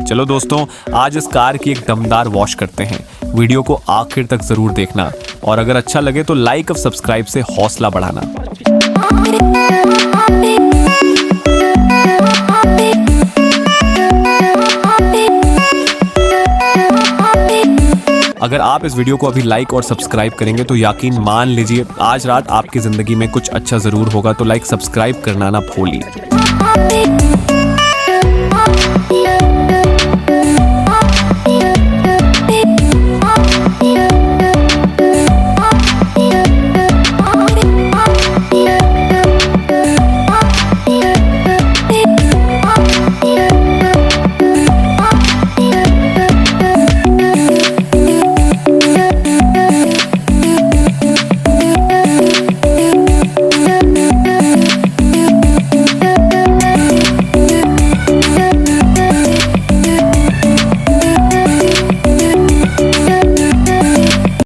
चलो दोस्तों, आज इस कार की एक दमदार वॉश करते हैं। वीडियो को आखिर तक जरूर देखना और अगर अच्छा लगे तो लाइक और सब्सक्राइब से हौसला बढ़ाना। अगर आप इस वीडियो को अभी लाइक और सब्सक्राइब करेंगे तो यकीन मान लीजिए आज रात आपकी जिंदगी में कुछ अच्छा जरूर होगा। तो लाइक सब्सक्राइब करना ना भूलिए।